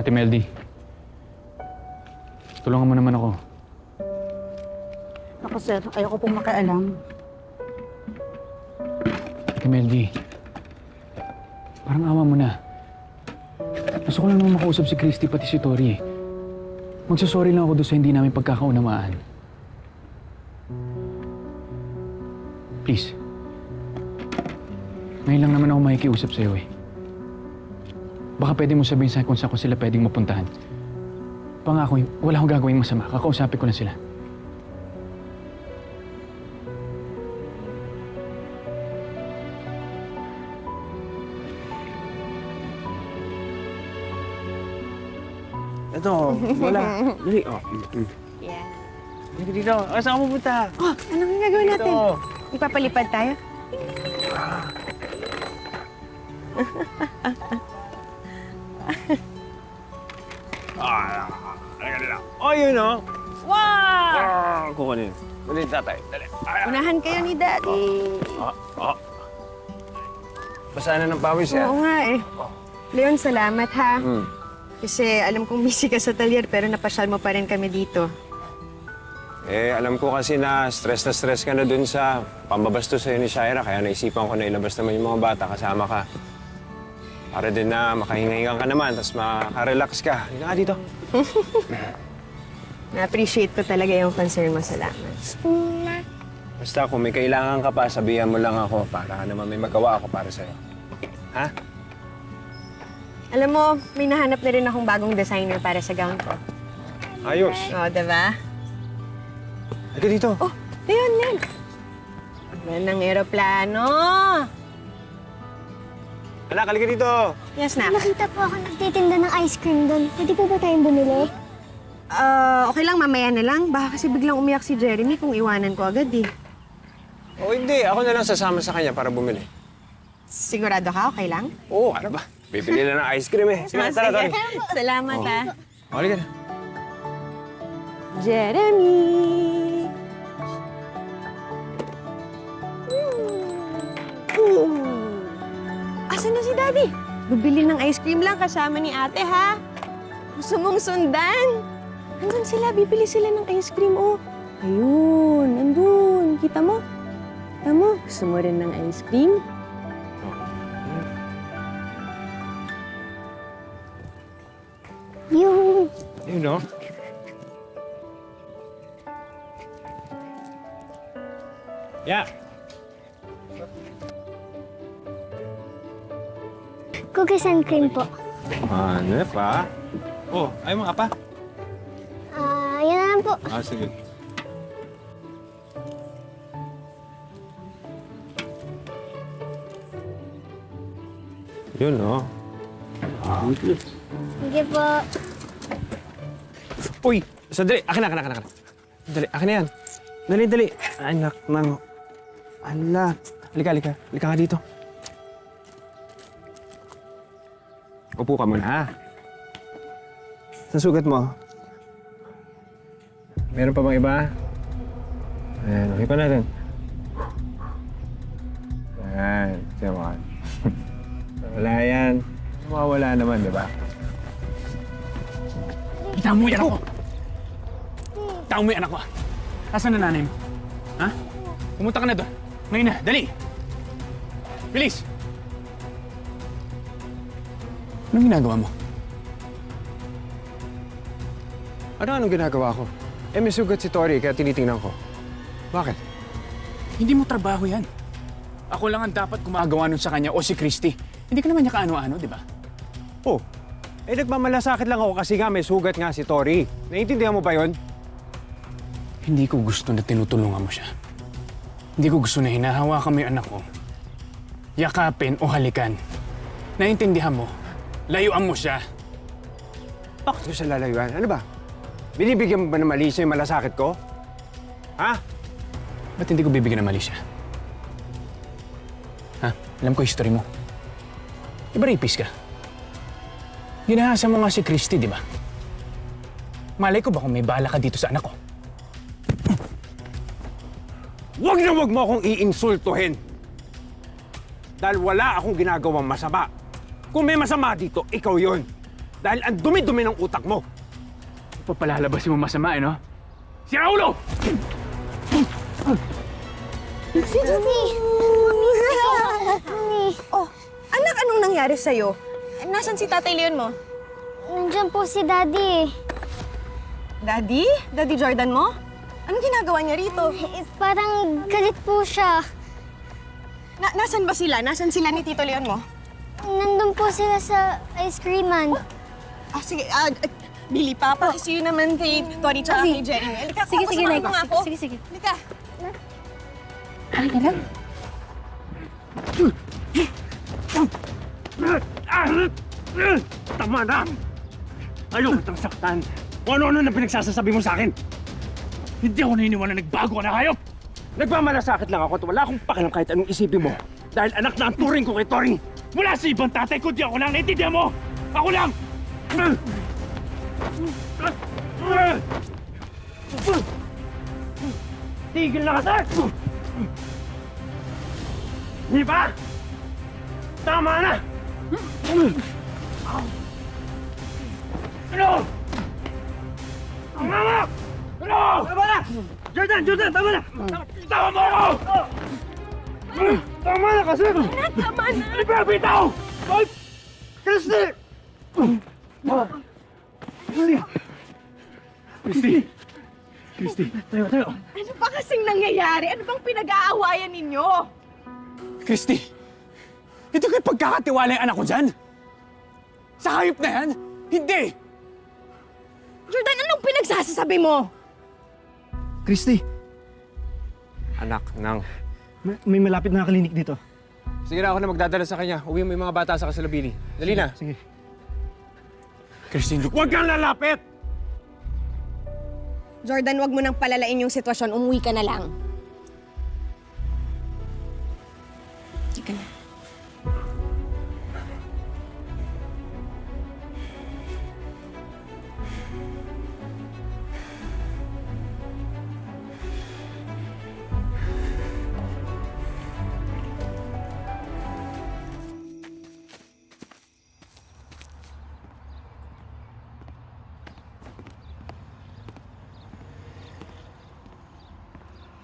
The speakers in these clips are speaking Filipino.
Ate Meldy, tulungan mo naman ako. Ako, sir. Ayoko pong makialam. Ate Meldy, parang awa mo na. Gusto ko lang naman makausap si Christy pati si Tori eh. Magsasorry lang ako doon sa hindi namin pagkakaunamaan. Please. Ngayon lang naman ako makikiusap sa'yo eh. Baka pwede mo sabihin sa'yo kung saan ko sila pwedeng mapuntahan. Pangako, wala akong gagawing masama. Kakausapin ko na sila. Ito, wala. Dali, oh. Yeah. Dito, dito. Saan ka pupunta? Oh, anong gagawin natin? Ito. Ipapalipad tayo? Oh, yun, oh. Wow! Kukunin. Dali, tatay. Dali. Unahan kayo ni Daddy. Basa na ng pawis, Oo nga eh. Leon, salamat ha. Hmm. Kasi alam kong busy ka sa talyer pero napasyal mo pa rin kami dito. Alam ko kasi na stress ka na dun sa pambabastos sa'yo ni Shaira, kaya naisipan ko na ilabas naman yung mga bata kasama ka. Para din na makahinga-hinga ka naman, tapos makarelax ka. Hindi nga dito. Na-appreciate ko talaga yung concern mo. Salamat. Basta kung may kailangan ka pa, sabihan mo lang ako para naman may magawa ako para sa'yo. Ha? Alam mo, may nahanap na rin akong bagong designer para sa gown ko. Ayos. Oo, diba? Halika dito. Oh, Leon, Leon. Ng aeroplano. Anak, halika dito. Yes, na. Nakita po ako nagtitinda ng ice cream doon. Pwede po ba tayong bumili? Okay lang, mamaya na lang. Baka kasi biglang umiyak si Jeremy kung iwanan ko agad eh. O hindi, ako na lang sasama sa kanya para bumili. Sigurado ka, okay lang? Oo, ano ba? Bibili lang ng ice cream eh. Sige, tara, tara. Salamat Oh. ah. Halika na. Jeremy! Asan na si Daddy? Bibili ng ice cream lang kasama ni ate, ha? Gusto mong sundan? Andun sila, bibili sila ng ice cream, oh. Ayun, andun. Kita mo? Kita mo? Gusto mo rin ng ice cream? Yung... You know? Yeah. Cookies and cream po. Ano pa? Oh, ayaw mo pa? Yan na lang po. Sige. Yun, no? Sige po. Uy! Sandali! Akin na. Dali, akin na yan. Dali. Anak ng... Anak. Halika. Halika ka dito. Upo ka muna, ha? Sa sugat mo. Meron pa bang iba? Ayan, okay pa natin. Ayan, siya mo. Wala yan. Mawawala naman, di ba? Itawan mo yung anak ko! Itawan mo yung anak ko! Nasaan na nanay mo? Ha? Pumunta ka na doon. Ngayon na, dali! Bilis! Anong ginagawa mo? Anong ginagawa ko? May sugat si Tori, kaya tinitingnan ko. Bakit? Hindi mo trabaho yan. Ako lang ang dapat gumagawa nun sa kanya o si Christy. Hindi ka naman niya kaano-ano, di ba? Oh, nagmamalasakit lang ako kasi nga may sugat nga si Tori. Naiintindihan mo ba yon? Hindi ko gusto na tinutulungan mo siya. Hindi ko gusto na hinahawakan mo yung anak ko. Yakapin o halikan. Naiintindihan mo? Layuan mo siya. Bakit ko siya lalayuan? Ano ba? Binibigyan mo ba ng mali siya yung malasakit ko? Ha? Ba't hindi ko bibigyan ng mali siya? Ha? Alam ko history mo. Iba rapist ka. Ginahasa mo nga si Christy, di ba? Malay ko ba kung may bala ka dito sa anak ko? Huwag na huwag mo akong iinsultuhin! Dahil wala akong ginagawang masama. Kung may masama dito, ikaw yon. Dahil ang dumi-dumi ng utak mo. Papalalabasin mo masama, no? Si Raulo! Si Daddy! Mami! Oh, anak, anong nangyari sa'yo? Nasaan si Tatay Leon mo? Nandiyan po si Daddy. Daddy? Daddy Jordan mo? Anong ginagawa niya rito? Parang galit po siya. Nasaan ba sila? Nasaan sila ni Tito Leon mo? Nandun po sila sa ice cream man. Sige, Billy, Papa, kasi yun naman kay Tori tsaka kay Jeremy. Halika, Sige, sige, samahan Nay. mo nga ako. Sige, sige. Halika. Halika lang. Tama na! Ayoko itang saktan. Kung ano-ano na pinagsasasabi mo sa akin. Hindi ako naniniwala nagbago ka na hayop! Nagmamalasakit lang ako at wala akong pakialam kahit anong isipin mo. Dahil anak na ang turing ko kay Tori. Wala sa ibang tatay ko, di ako lang. Naintindihan mo? Ako lang! Tigil na kasi! Di ba? Tama na! Ano? Tama na! Ano? Tama na! Jordan! Jordan! Tama na! Tama mo ako! Tama na kasi! Tama na! Ano ba? Bitaw! Ay! Christy! Christy! Tayo, tayo! Ano ba kasing nangyayari? Ano bang pinag-aawayan ninyo? Christy! Ito kayo pagkakatiwala yung anak ko dyan? Sa hayop na yan? Hindi! Jordan, anong pinagsasasabi mo? Christy, Anak ng... may malapit na klinik dito. Sige na, ako na magdadala sa kanya. Uwi mo yung mga bata sa Kasalabili. Dali na. Sige. Christy, Huwag kang lalapit! Jordan, wag mo nang palalain yung sitwasyon. Umuwi ka na lang. Sige na.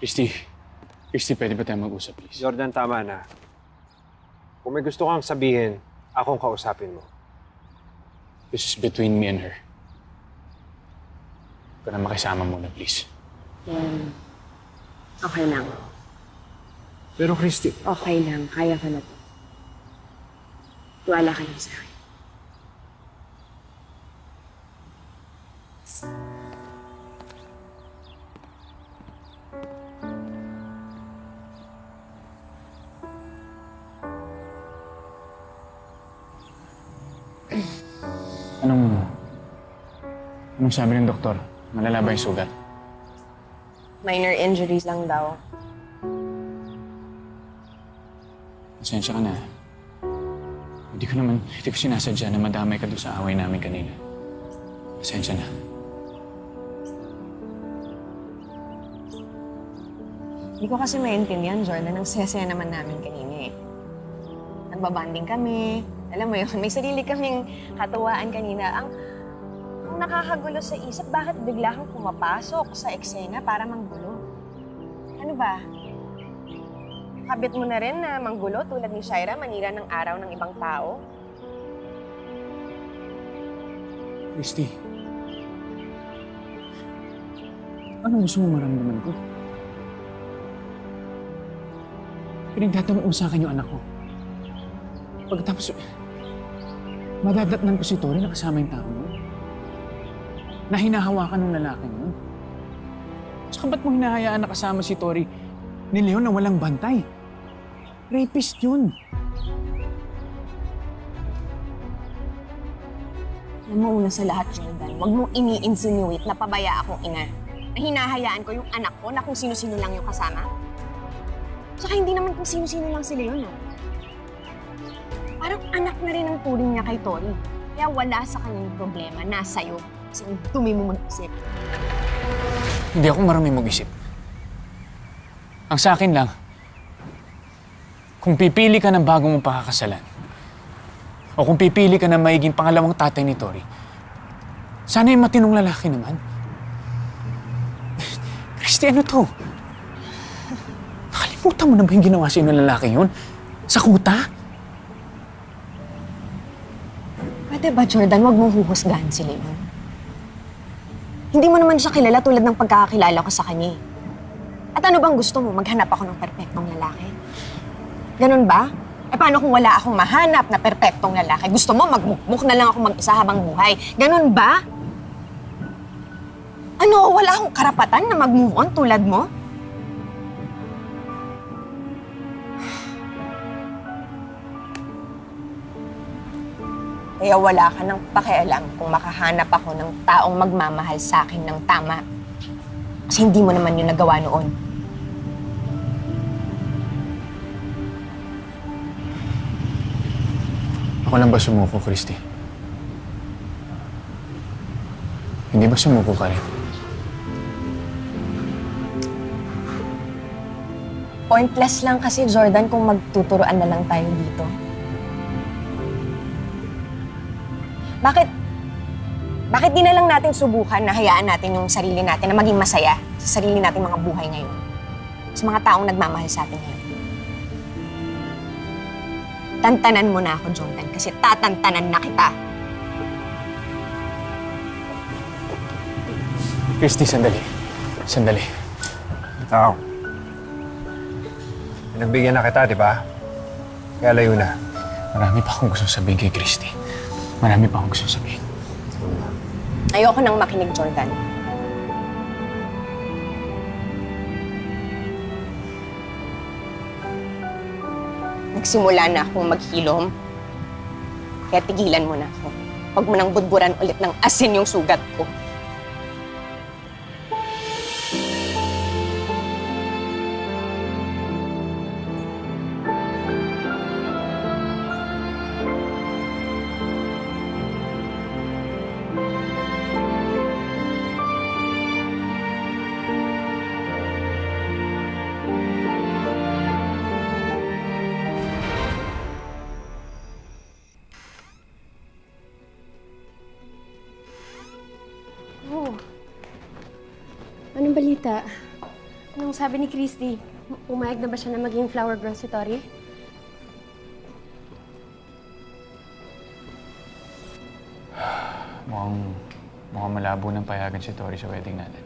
Christy, pwede ba tayo mag-usap, please? Jordan, tama na. Kung may gusto kang sabihin, akong kausapin mo. This is between me and her. Huwag ka na makisama muna, please. Okay lang. Pero Christy... Okay lang. Kaya ka na to. Tuwala ka lang sa akin. Anong sabi ng doktor? Malala ba yung sugat? Minor injuries lang daw. Pasensya ka na. Hindi ko sinasadya na madamay ka doon sa away namin kanina. Pasensya na. Hindi ko kasi maintindihan, Jordan. Ang sesaya naman namin kanina eh. Nagbabanding kami. Alam mo yun, may sarili kaming katuwaan kanina. Ang nakakagulo sa isip, bakit bigla kang pumapasok sa eksena para manggulo? Ano ba? Habit mo na rin na manggulo tulad ni Shaira, manira ng araw ng ibang tao? Christy, anong gusto mo maramdaman ko? Pinagtatanong mo sa akin yung anak ko. Pagkatapos, madadatnan ko si Tori na kasama yung tao mo. Na hinahawakan ng lalaki mo. Tsaka ba't mo hinahayaan na kasama si Tori ni Leon na walang bantay? Rapist yun. Alam mo, una sa lahat, Jordan, huwag mong ini-insinuate na pabaya akong ina. Na hinahayaan ko yung anak ko na kung sino-sino lang yung kasama. Tsaka hindi naman kung sino-sino lang si Leon, ah. Parang anak na rin ang turing niya kay Tori. Kaya wala sa kanyang problema, nasa'yo. Kasi ang dumi mo mag-isip. Hindi ako marami mag-isip. Ang sa akin lang, kung pipili ka ng bago mong pakakasalan, o O kung pipili ka na magiging pangalawang tatay ni Tori, sana yung matinong lalaki naman. Christy, ano to? Nakalimutan mo na ba yung ginawa sa'yo ng lalaki yun? Sa kuta? Pwede ba, Jordan, wag mong huhusgahan si Leon? Hindi mo naman siya kilala tulad ng pagkakakilala ko sa kanya. At ano bang gusto mo? Maghanap ako ng perpektong lalaki? Ganun ba? Eh paano kung wala akong mahanap na perpektong lalaki? Gusto mo magmukmuk na lang ako mag-isa habang buhay? Ganun ba? Ano, wala akong karapatan na mag-move on tulad mo? Kaya wala ka nang pakialam kung makahanap ako ng taong magmamahal sa akin ng tama. Kasi hindi mo naman yung nagawa noon. Ako lang ba sumuko, Christy? Hindi ba sumuko ka rin? Pointless lang kasi, Jordan, kung magtuturoan na lang tayo dito. Bakit di na lang natin subukan na hayaan natin yung sarili natin na maging masaya sa sarili nating mga buhay ngayon? Sa mga taong nagmamahal sa atin ngayon. Tantanan mo na ako, Jordan, kasi tatantanan na kita. Christy, sandali. Sandali. Tao. Pinagbigyan na kita, di ba? Kaya layo na. Marami pa akong gusto sabihin kay Christy. Marami pa akong gusto sabihin. Ayoko nang makinig, Jordan. Nagsimula na akong maghilom. Kaya tigilan mo na ako. Huwag mo nang budburan ulit ng asin yung sugat ko. Oh. Anong balita? Anong sabi ni Christy? Umayag na ba siya na maging flower girl si Tori? Mukhang malabo ng payagan si Tori sa wedding natin.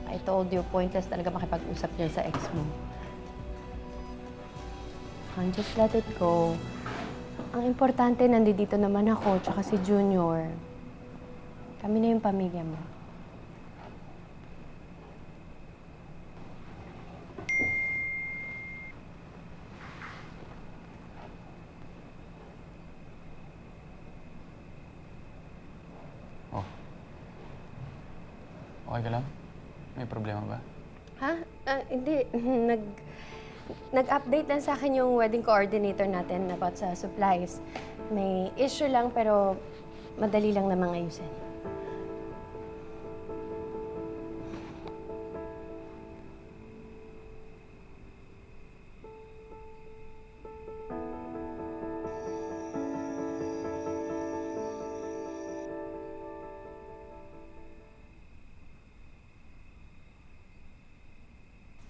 I told you, pointless talaga makipag-usap niyan sa ex mo. Just let it go. Ang importante, nandito naman ako, tsaka si Junior. Kami na yung pamilya mo. Oh. Okay ka lang? May problema ba? Ha? Hindi. Nag-update lang sa akin yung wedding coordinator natin about sa supplies. May issue lang pero madali lang namang ayusin.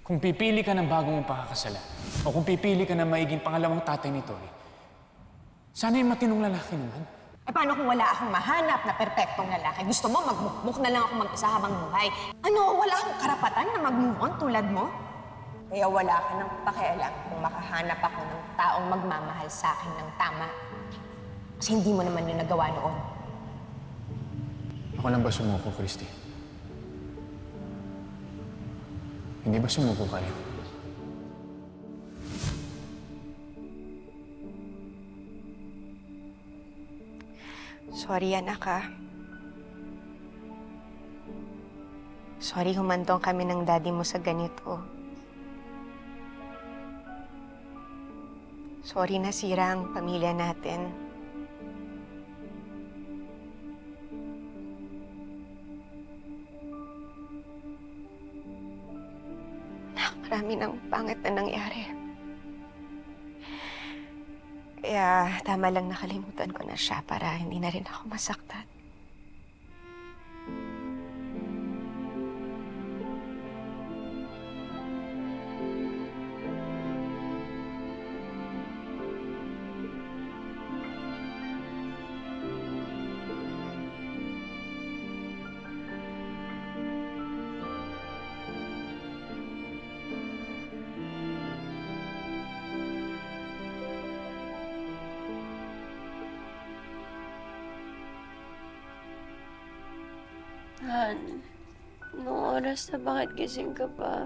Kung pipili ka ng bagong mong pakakasalan, o kung pipili ka ng magiging pangalawang tatay ni Tori, sana yung matinong lalaki naman. Eh paano kung wala akong mahanap na perpektong lalaki? Gusto mo magmukmuk na lang ako mag-isa habang buhay? Ano, wala akong karapatan na mag-move on tulad mo? Kaya wala ka nang pakialam kung makahanap ako ng taong magmamahal sa akin ng tama. Kasi hindi mo naman yung nagawa noon. Ako lang ba sumuko, Christy? Hindi ba sumuko ka rin? Sorry, anak, ha. Sorry, humantong kami ng daddy mo sa ganito. Sorry na sira ang pamilya natin. Marami ng pangit na nangyari. Kaya tama lang nakalimutan ko na siya para hindi na rin ako masaktan. Han, noong oras na bakit gising ka pa?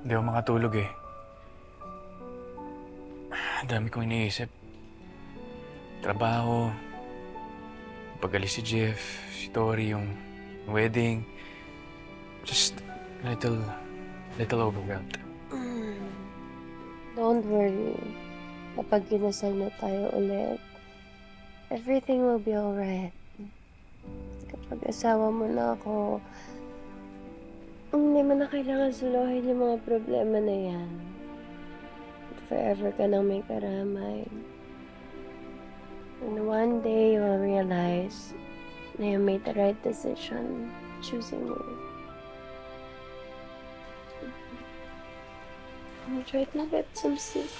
Hindi ako makatulog eh. Ang dami kong iniisip. Trabaho, pag-alis si Jeff, si Tori, yung wedding. Just little overwhelmed. Don't worry. Kapag kinasal na tayo ulit, everything will be alright. Kapag asawa mo na ako, hindi mo na kailangan suluhin yung mga problema na yan. Forever ka nang may karamay. And one day, you will realize na you made the right decision choosing me. I'm trying to get some sleep.